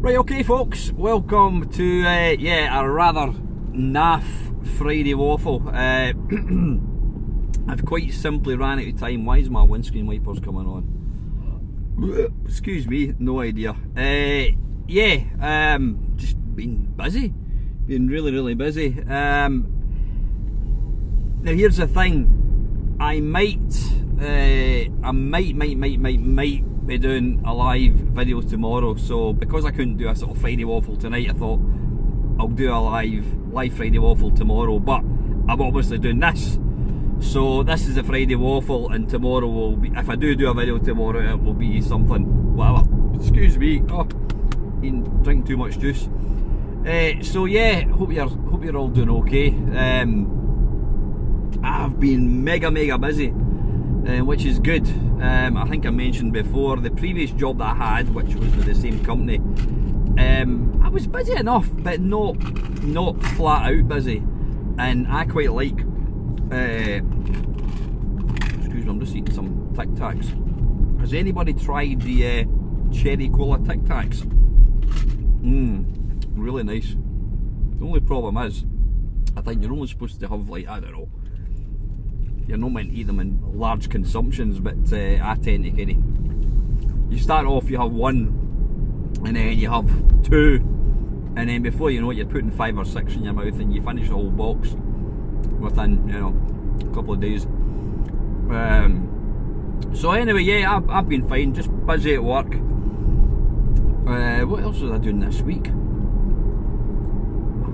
Right, okay folks, welcome to a rather naff Friday Waffle. I've quite simply ran out of time. Why is my windscreen wipers coming on? Excuse me, no idea. Just been busy, been really busy. Now here's the thing, I might be doing a live video tomorrow, so because I couldn't do a sort of Friday Waffle tonight, I thought I'll do a live Friday Waffle tomorrow, but I'm obviously doing this, so this is a Friday Waffle, and tomorrow will be, if I do a video tomorrow, it will be something, whatever. Excuse me, been drinking too much juice. So yeah, hope you're all doing okay. I've been mega busy, which is good. I think I mentioned before, the previous job that I had, which was with the same company, I was busy enough, but not flat out busy, and I quite like, excuse me, I'm just eating some Tic Tacs. Has anybody tried the cherry cola Tic Tacs? Really nice. The only problem is, I think you're only supposed to have, like, I don't know, you're not meant to eat them in large consumptions, but I tend to kind of, you start off, you have one, and then you have two, and then before you know it, you're putting 5 or 6 in your mouth, and you finish the whole box within, you know, a couple of days. So anyway, yeah, I've been fine, just busy at work. What else was I doing this week? Have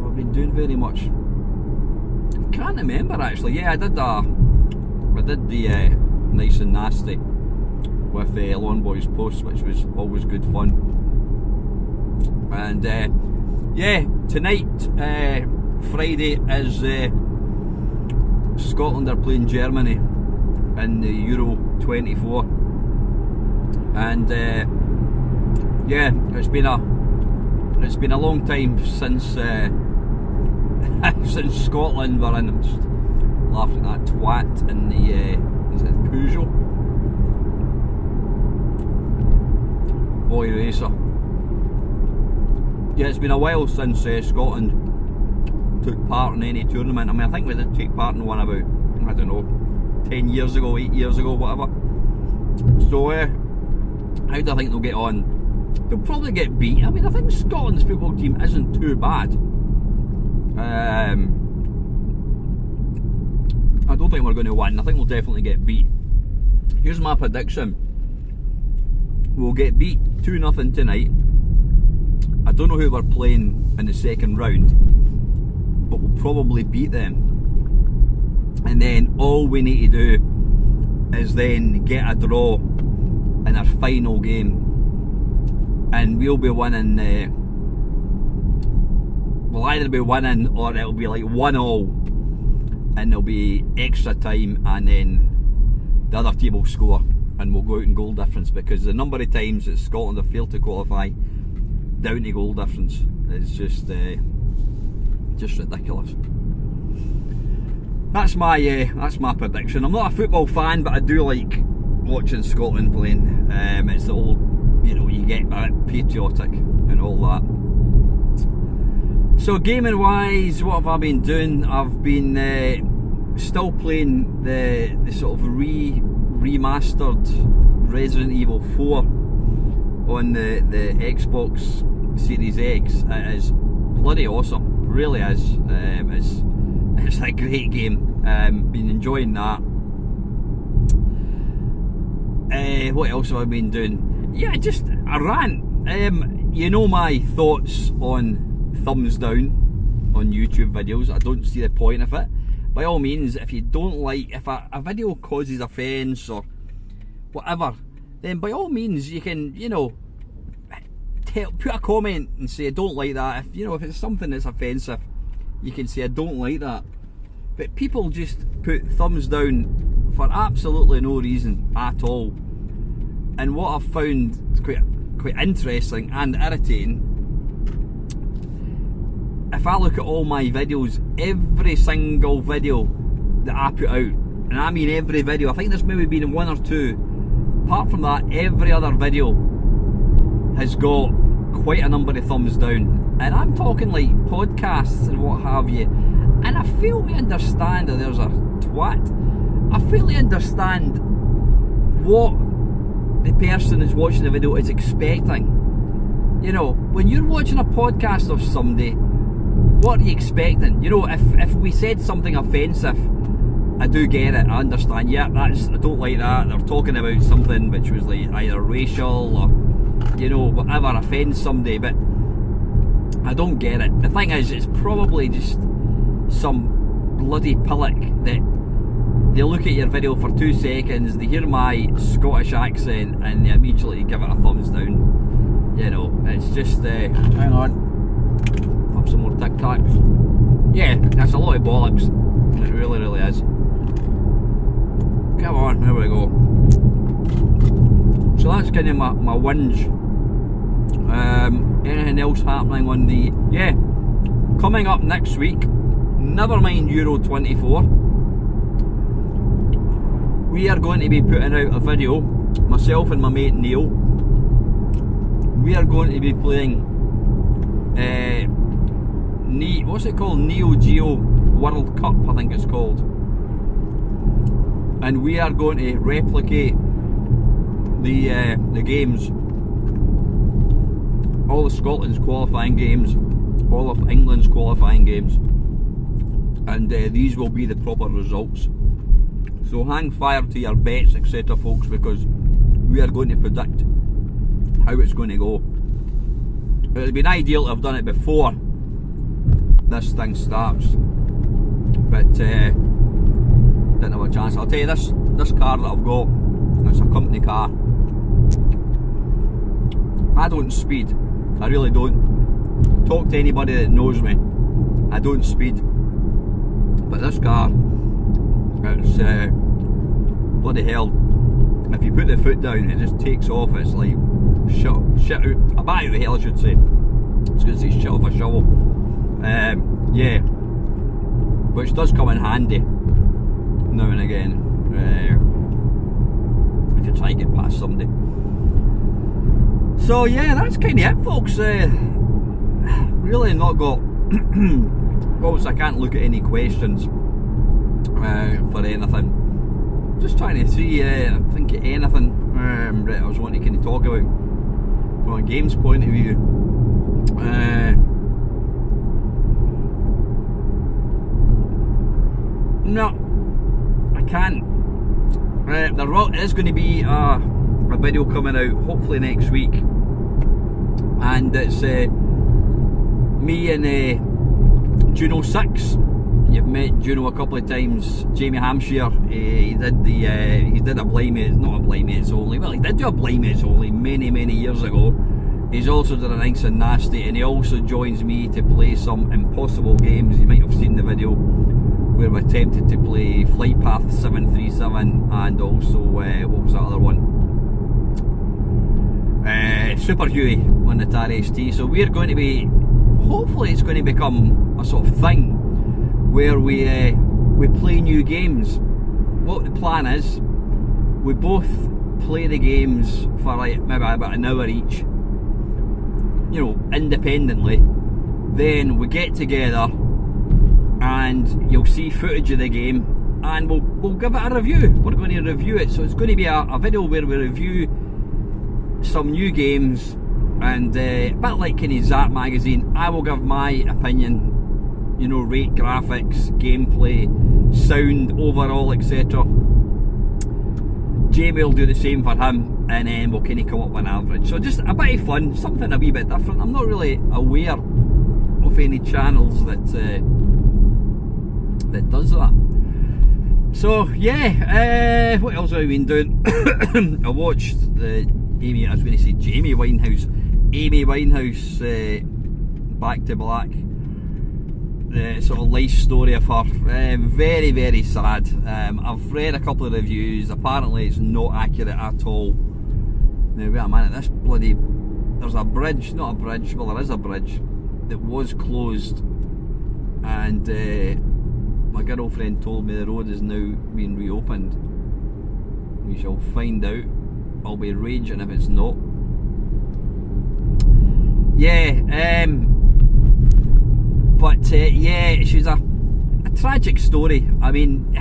I been doing very much? I can't remember actually. Yeah, I did the Nice and Nasty with Lawn Boys Post, which was always good fun. And yeah, tonight, Friday, is Scotland are playing Germany in the Euro 24, and yeah, it's been a long time since since Scotland were in. I'm just laughing at that twat in the is it Peugeot? Boy racer. Yeah, it's been a while since Scotland took part in any tournament. I mean, I think we did take part in one about, I don't know, 10 years ago, 8 years ago, whatever. So how do I think they'll get on? They'll probably get beat. I mean, I think Scotland's football team isn't too bad. I don't think we're going to win. I think we'll definitely get beat. Here's my prediction. We'll get beat 2-0 tonight. I don't know who we're playing in the second round, but we'll probably beat them. And then all we need to do is then get a draw in our final game, and we'll be winning. We'll either be winning, or it'll be like 1-1, and there'll be extra time, and then the other team will score, and we'll go out in goal difference, because the number of times that Scotland have failed to qualify down to goal difference is just ridiculous. That's my prediction. I'm not a football fan, but I do like watching Scotland playing. It's the old, you know, you get a bit patriotic and all that. So gaming wise, what have I been doing? I've been still playing the sort of remastered Resident Evil 4 on the Xbox Series X. It is bloody awesome, really is. It's a great game. Been enjoying that. What else have I been doing? Yeah, just a rant. You know my thoughts on thumbs down on YouTube videos. I don't see the point of it. By all means, if you don't like, if a video causes offence or whatever, then by all means you can, you know, put a comment and say I don't like that. If, you know, if it's something that's offensive, you can say I don't like that. But people just put thumbs down for absolutely no reason at all. And what I've found quite interesting and irritating, if I look at all my videos, every single video that I put out, and I mean every video, I think there's maybe been 1 or 2, apart from that, every other video has got quite a number of thumbs down, and I'm talking like podcasts and what have you, and I fail to understand that there's a twat. I fail to understand what the person who's watching the video is expecting. You know, when you're watching a podcast of somebody, what are you expecting? You know, if we said something offensive, I do get it, I understand, yeah, I don't like that, they're talking about something which was like either racial or, you know, whatever offends somebody, but I don't get it. The thing is, it's probably just some bloody pillock that they look at your video for 2 seconds, they hear my Scottish accent and they immediately give it a thumbs down. You know, it's just, hang on, have some more Tic Tacs. Yeah, that's a lot of bollocks, it really, really is. Come on, there we go. So that's kind of my whinge. Anything else happening on the... Yeah, coming up next week, never mind Euro 24, we are going to be putting out a video, myself and my mate Neil. We are going to be playing what's it called? Neo Geo World Cup, I think it's called. And we are going to replicate the games, all of Scotland's qualifying games, all of England's qualifying games, and these will be the proper results. So hang fire to your bets, etc., folks, because we are going to predict how it's going to go. It would have been ideal to have done it before this thing starts, but didn't have a chance. I'll tell you, this car that I've got, it's a company car. I don't speed, I really don't. Talk to anybody that knows me, I don't speed. But this car, it's bloody hell. If you put the foot down, it just takes off. It's like shit out, a bat out of hell, I should say. I was going to say shit off a shovel. Yeah, which does come in handy now and again, if you try to get past somebody. So yeah, that's kind of it, folks. Really not got obviously I can't look at any questions for anything. Just trying to see, think of anything that I was wanting to kind of talk about from a games point of view. No, I can't. There is going to be a video coming out hopefully next week, and it's me and Juno 6. You've met Juno a couple of times. Jamie Hampshire, he did a Blind Mates, not a Blind Mates Only, well, he did do a Blind Mates Only many years ago. He's also done a Nice and Nasty, and he also joins me to play some impossible games. You might have seen the video where we attempted to play Flight Path 737 and also, what was that other one? Super Huey on the Atari ST. So we're going to be, hopefully it's going to become a sort of thing where we play new games. What the plan is, we both play the games for like maybe about an hour each, you know, independently. Then we get together and you'll see footage of the game and we'll give it a review. We're going to review it, so it's going to be a video where we review some new games, and a bit like kind of Zap magazine, I will give my opinion, you know, rate graphics, gameplay, sound, overall, etc. Jamie will do the same for him, and then we'll kind of come up with an average. So just a bit of fun, something a wee bit different. I'm not really aware of any channels that does that. So yeah, what else have I been doing? I watched Amy Winehouse Back to Black, the sort of life story of her. Very sad. I've read a couple of reviews. Apparently it's not accurate at all. Now wait a minute, this bloody, there's a bridge, not a bridge, well there is a bridge that was closed, and my girlfriend told me the road is now being reopened. We shall find out. I'll be raging if it's not. yeah, but yeah, she's a tragic story. I mean,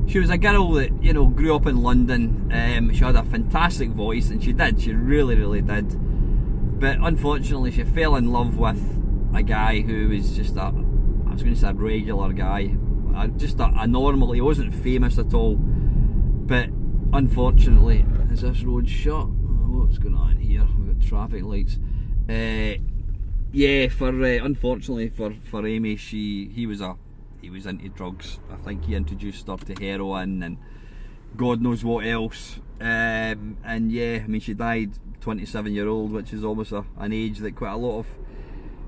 she was a girl that, you know, grew up in London. She had a fantastic voice, and she really, really did. But unfortunately, she fell in love with a guy who was just I was going to say a regular guy, just a normal. He wasn't famous at all. But unfortunately, is this road shut? Oh, what's going on here? We've got traffic lights. Yeah, unfortunately for Amy, he was into drugs. I think he introduced her to heroin and God knows what else. And yeah, I mean, she died 27-year-old, which is almost an age that quite a lot of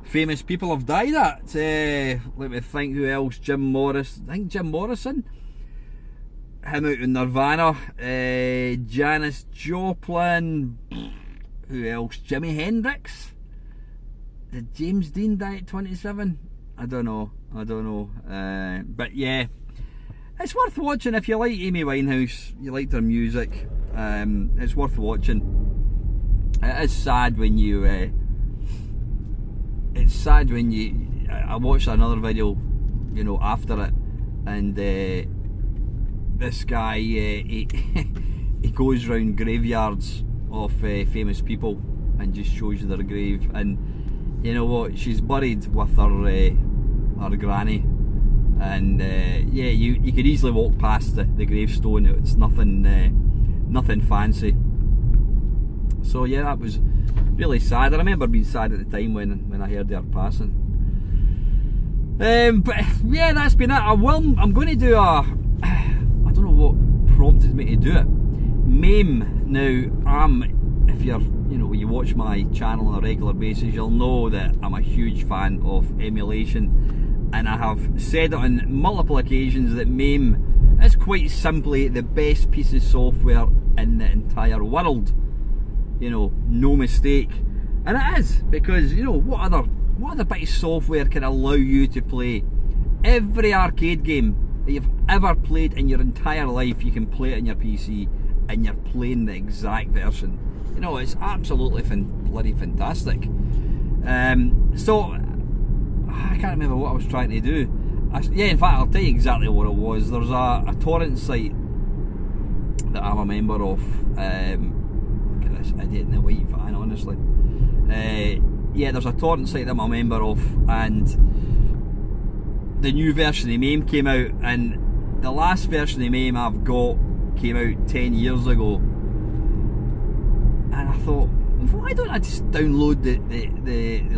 famous people have died at. Let me think, who else? Jim Morrison. Him out in Nirvana. Janis Joplin. Who else? Jimi Hendrix. Did James Dean die at 27? I don't know. But yeah, it's worth watching if you like Amy Winehouse, you liked her music. It's worth watching. It is sad when you. It's sad when you. I watched another video, you know, after it, and this guy he goes round graveyards of famous people and just shows you their grave, and you know what? She's buried with her granny, and yeah, you could easily walk past the gravestone. It's nothing fancy. So yeah, that was really sad. I remember being sad at the time when I heard her passing. But yeah, that's been it. I'm going to do I don't know what prompted me to do it. MAME. Now, if you watch my channel on a regular basis, you'll know that I'm a huge fan of emulation, and I have said on multiple occasions that MAME is quite simply the best piece of software in the entire world. You know, no mistake. And it is, because, you know, what other bit of software can allow you to play every arcade game that you've ever played in your entire life? You can play it on your PC, and you're playing the exact version. You know, it's absolutely bloody fantastic. So I can't remember what I was trying to do. Yeah, in fact, I'll tell you exactly what it was. There's a torrent site that I'm a member of. Look at this idiot in the white van, honestly. Yeah, there's a torrent site that I'm a member of, and the new version of MAME came out, and the last version of MAME I've got came out 10 years ago. And I thought, why don't I just download the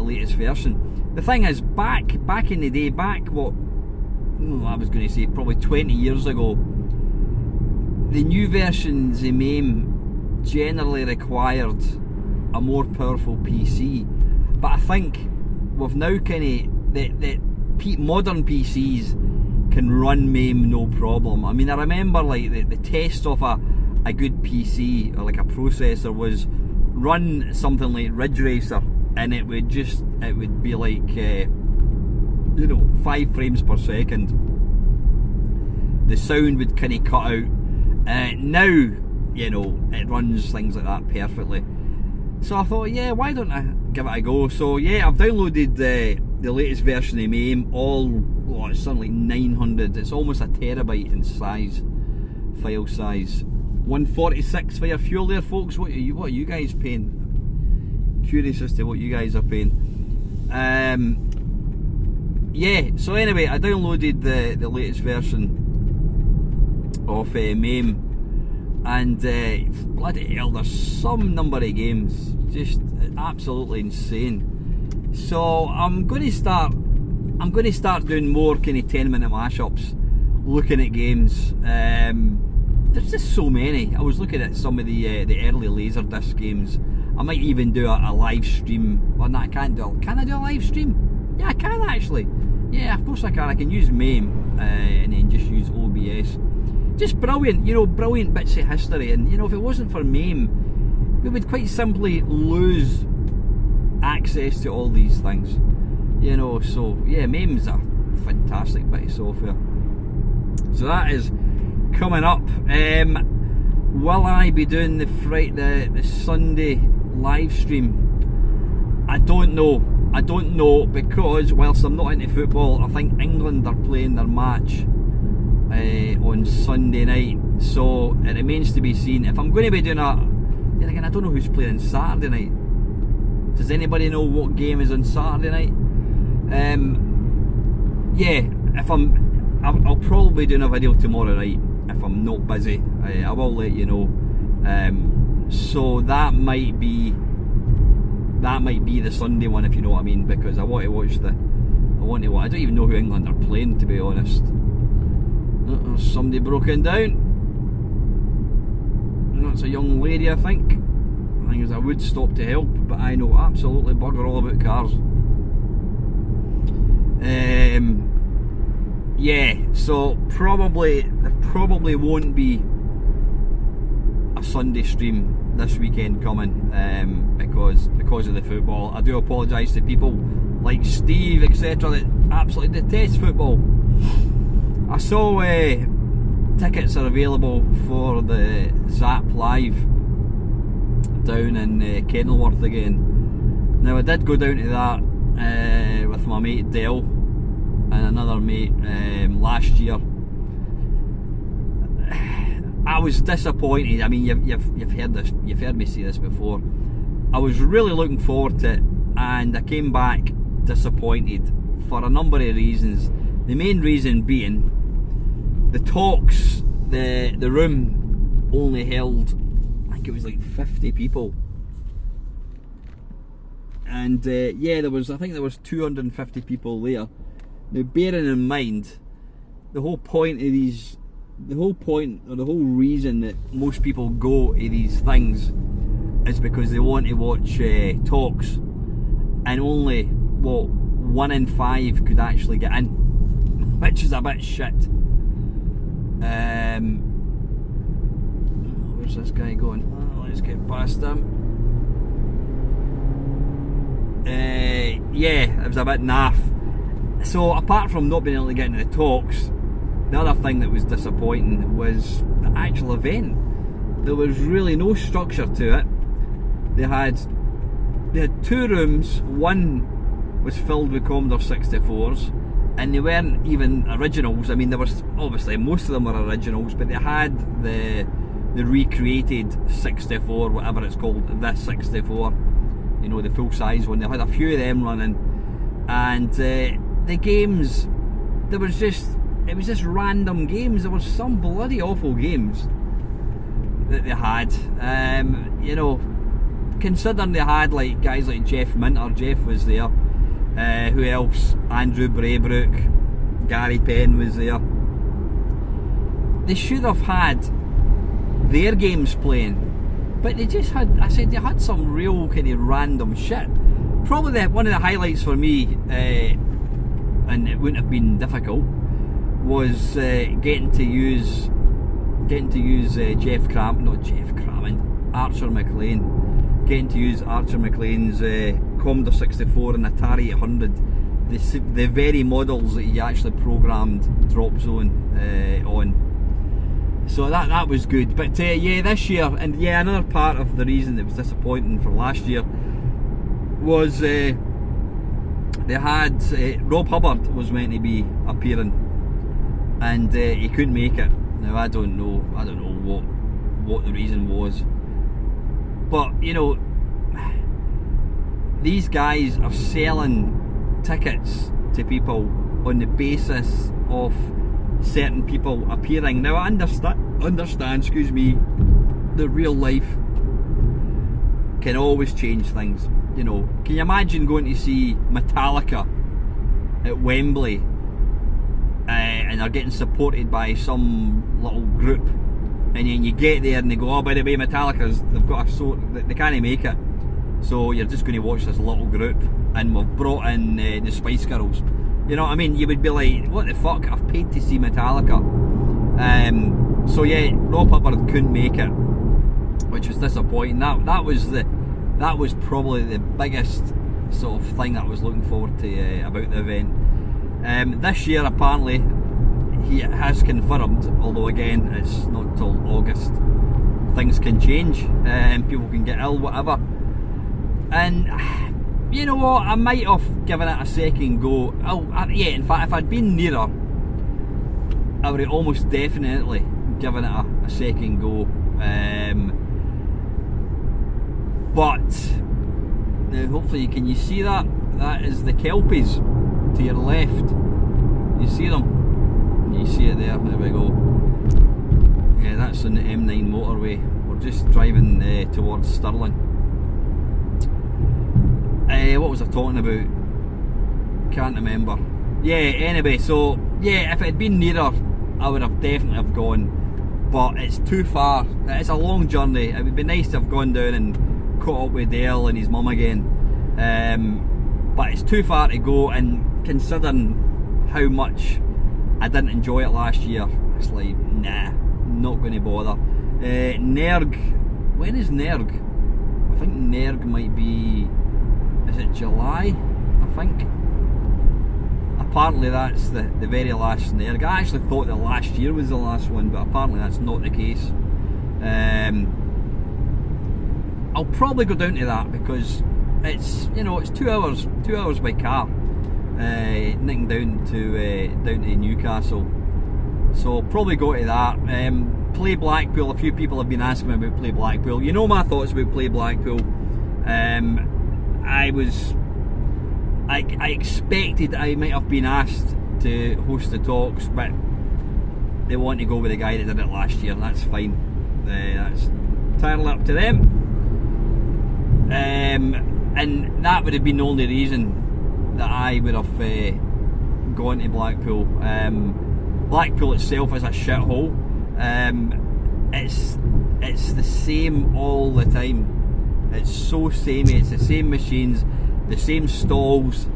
latest version? The thing is, back in the day, I was going to say probably 20 years ago, the new versions of MAME generally required a more powerful PC. But I think with now the modern PCs can run MAME no problem. I mean, I remember like the test of a good PC, or like a processor, was run something like Ridge Racer, and it would be like 5 frames per second. The sound would kind of cut out. Now, you know, it runs things like that perfectly. So I thought, yeah, why don't I give it a go? So yeah, I've downloaded the latest version of MAME. It's something like 900. It's almost a terabyte in size, file size. 146 for your fuel there, folks. What are you guys paying? Curious as to what you guys are paying. Yeah, so anyway, I downloaded the latest version of MAME, and bloody hell, there's some number of games, just absolutely insane. So I'm going to start doing more kind of 10-minute mashups, looking at games. There's just so many. I was looking at some of the early Laserdisc games. I might even do a live stream. Well, no, I can't do. Can I do a live stream? Yeah, I can actually. Yeah, of course I can. I can use MAME and then just use OBS. Just brilliant, brilliant bits of history. And if it wasn't for MAME, we would quite simply lose access to all these things. So yeah, MAME's a fantastic bit of software. So that is coming up. Will I be doing the Sunday live stream? I don't know. I don't know, because whilst I'm not into football, I think England are playing their match on Sunday night, so it remains to be seen. If I'm going to be doing then again, I don't know who's playing on Saturday night. Does anybody know what game is on Saturday night? Yeah, I'll probably be doing a video tomorrow night if I'm not busy. I will let you know. So that might be the Sunday one, if you know what I mean, because I want to watch I don't even know who England are playing, to be honest. There's somebody broken down. That's a young lady, I think. I think I would stop to help, but I know absolutely bugger all about cars. Yeah, so there probably won't be a Sunday stream this weekend coming, because of the football. I do apologise to people like Steve, etc., that absolutely detest football. I saw tickets are available for the Zap Live down in Kenilworth again. Now, I did go down to that with my mate Dale and another mate last year. I was disappointed. I mean, you've heard me say this before. I was really looking forward to it, and I came back disappointed for a number of reasons. The main reason being the talks. The room only held, I think it was like 50 people, and yeah, I think there was 250 people there. Now, bearing in mind the whole reason that most people go to these things is because they want to watch talks, and only 1 in 5 could actually get in, which is a bit shit. Where's this guy going? Let's get past him. Yeah, it was a bit naff. So apart from not being able to get into the talks, the other thing that was disappointing was the actual event. There was really no structure to it. They had 2 rooms. One was filled with Commodore 64s, and they weren't even originals. I mean, there was obviously most of them were originals, but they had the recreated 64, whatever it's called, the 64, you know, the full size one. They had a few of them running, and the games, it was just random games. There were some bloody awful games that they had. You know, considering they had like guys like Jeff Minter. Jeff was there. Who else? Andrew Braybrook, Gary Penn was there. They should have had their games playing, but they just had, they had some real kind of random shit. Probably one of the highlights for me, and it wouldn't have been difficult, was getting to use Archer McLean. Getting to use Archer McLean's Commodore 64 and Atari 800, the very models that he actually programmed Drop Zone on. So that was good. But yeah, this year, and yeah, another part of the reason it was disappointing for last year was they had Rob Hubbard was meant to be appearing, and he couldn't make it. Now I don't know what the reason was, but you know, these guys are selling tickets to people on the basis of certain people appearing. Now I understand, excuse me, that real life can always change things. You know, can you imagine going to see Metallica at Wembley and they're getting supported by some little group, and then you get there and they go, oh, by the way, they've got they can't make it, so you're just going to watch this little group, and we've brought in the Spice Girls. You know what I mean? You would be like, what the fuck, I've paid to see Metallica. So yeah, Rob Hubbard couldn't make it, which was disappointing. That was probably the biggest sort of thing that I was looking forward to about the event. This year apparently he has confirmed, although again it's not till August, things can change and people can get ill, whatever. And you know what, I might have given it a second go. Yeah, in fact, if I'd been nearer, I would have almost definitely given it a second go. But now, hopefully, can you see that? That is the Kelpies to your left. You see them? You see it there. There we go. Yeah, that's on the M9 motorway. We're just driving towards Stirling. What was I talking about? Can't remember. Yeah, anyway, so yeah, if it had been nearer, I would have definitely have gone. But it's too far. It's a long journey. It would be nice to have gone down and caught up with Dale and his mum again. But it's too far to go, and considering how much I didn't enjoy it last year, it's like, nah, not going to bother. Nerg, when is Nerg? I think Nerg might be, is it July? I think. Apparently that's the very last Nerg. I actually thought that last year was the last one, but apparently that's not the case. I'll probably go down to that because it's, you know, it's 2 hours by car, nicking down to Newcastle. So probably go to that. Play Blackpool. A few people have been asking me about Play Blackpool. You know my thoughts about Play Blackpool. I expected I might have been asked to host the talks, but they want to go with the guy that did it last year, and that's fine. That's entirely up to them. And that would have been the only reason that I would have gone to Blackpool. Blackpool itself is a shithole. It's the same all the time. It's so samey. It's the same machines, the same stalls,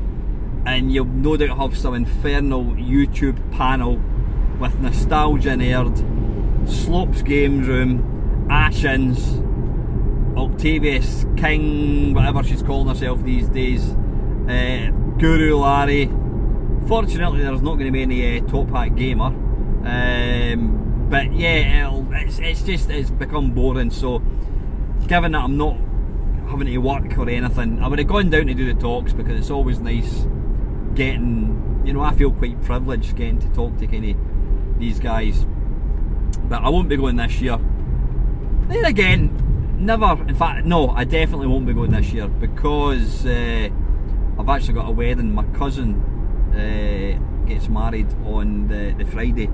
and you'll no doubt have some infernal YouTube panel with Nostalgia Nerd, Slopes Games Room, Ashins, Octavius King, whatever she's calling herself these days, Guru Larry. Fortunately, there's not going to be any Top Hat Gamer, but yeah, it's become boring. So, given that I'm not having to work or anything, I would have gone down to do the talks because it's always nice getting, you know, I feel quite privileged getting to talk to kind of these guys. But I won't be going this year. Then again, never, in fact, no, I definitely won't be going this year because I've actually got a wedding. My cousin gets married on the Friday,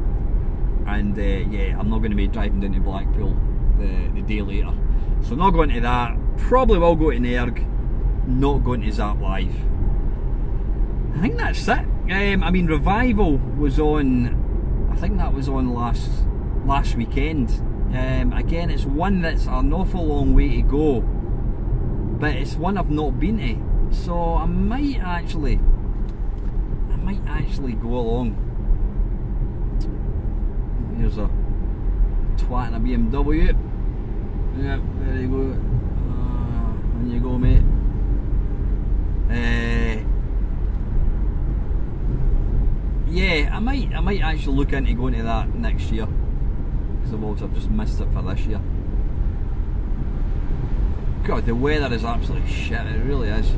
and yeah, I'm not going to be driving down to Blackpool the day later. So not going to that. Probably will go to Nerg. Not going to Zap Live. I think that's it. I mean, Revival was on, I think that was on last weekend. Again, it's one that's an awful long way to go, but it's one I've not been to, so I might actually go along. Here's a twat in a BMW. Yep, there you go. On you go, mate. Yeah, I might actually look into going to that next year, because I've just missed it for this year. God, the weather is absolutely shit, it really is.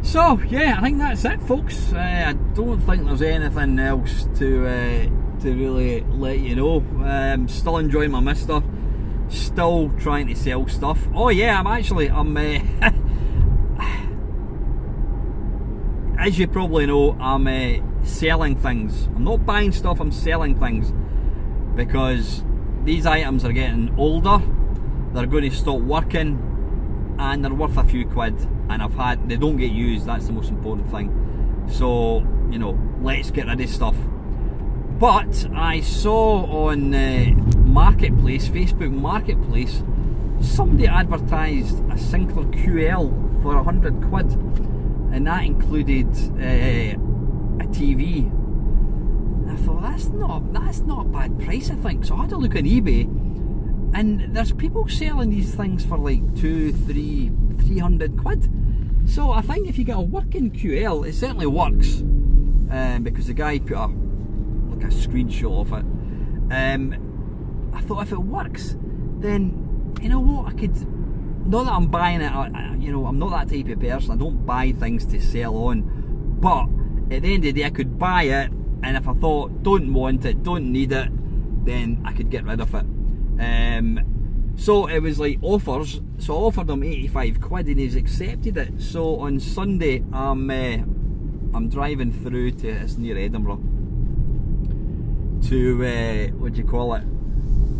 So yeah, I think that's it, folks. I don't think there's anything else to really let you know. Still enjoying my Mister. Still trying to sell stuff. Oh yeah, I'm as you probably know, I'm selling things. I'm not buying stuff, I'm selling things, because these items are getting older, they're going to stop working, and they're worth a few quid, and they don't get used. That's the most important thing. So, you know, let's get rid of stuff. But I saw on Marketplace, Facebook Marketplace, somebody advertised a Sinclair QL for 100 quid, and that included a TV. And I thought, that's not a bad price, I think. So I had to look on eBay, and there's people selling these things for like 300 quid. So I think if you get a working QL, it certainly works, because the guy put a screenshot of it. I thought, if it works, then you know what, I could, not that I'm buying it, you know, I'm not that type of person, I don't buy things to sell on, but at the end of the day I could buy it, and if I thought, don't want it, don't need it, then I could get rid of it. So it was like offers, so I offered him 85 quid and he's accepted it. So on Sunday I'm driving through to, it's near Edinburgh, to what do you call it,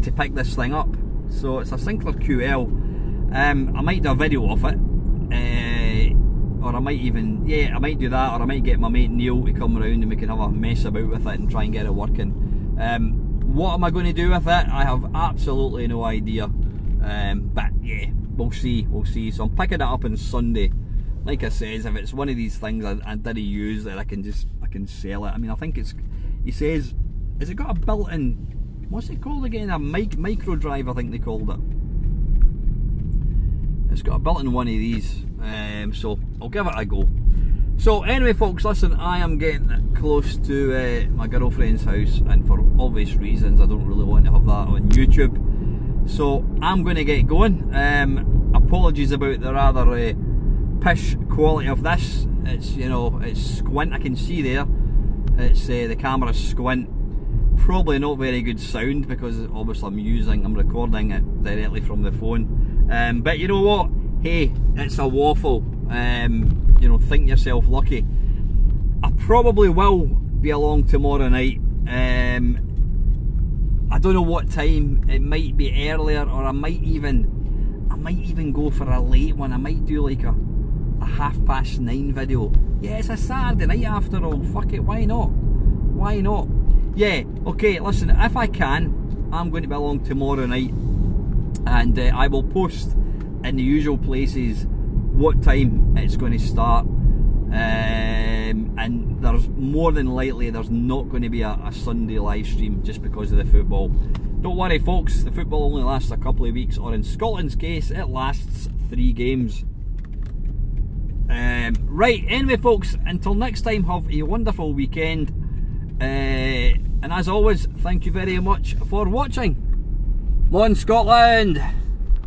to pick this thing up. So it's a Sinclair QL. I might do a video of it, or I might even, yeah, I might do that, or I might get my mate Neil to come around and we can have a mess about with it and try and get it working. What am I going to do with it? I have absolutely no idea. But yeah, we'll see. So I'm picking it up on Sunday. Like I says, if it's one of these things I didn't use, that I can sell it. I mean, I think it's, he says, has it got a built-in, what's it called again? A micro drive, I think they called it. It's got a built-in one of these, so I'll give it a go. So anyway folks, listen, I am getting close to my girlfriend's house, and for obvious reasons I don't really want to have that on YouTube, so I'm going to get going. Apologies about the rather pish quality of this. It's, you know, it's squint, I can see there, it's the camera's squint, probably not very good sound because obviously I'm recording it directly from the phone, but you know what, hey, it's a waffle. You know, think yourself lucky. I probably will be along tomorrow night. I don't know what time. It might be earlier, or I might even go for a late one. I might do like a 9:30 video. Yeah, it's a Saturday night after all. Fuck it, why not? Why not? Yeah, okay, listen, if I can, I'm going to be along tomorrow night, and I will post in the usual places what time it's going to start, and there's more than likely there's not going to be a Sunday live stream just because of the football. Don't worry folks, the football only lasts a couple of weeks, or in Scotland's case it lasts 3 games. Right, anyway folks, until next time, have a wonderful weekend, and as always, thank you very much for watching. Come on Scotland!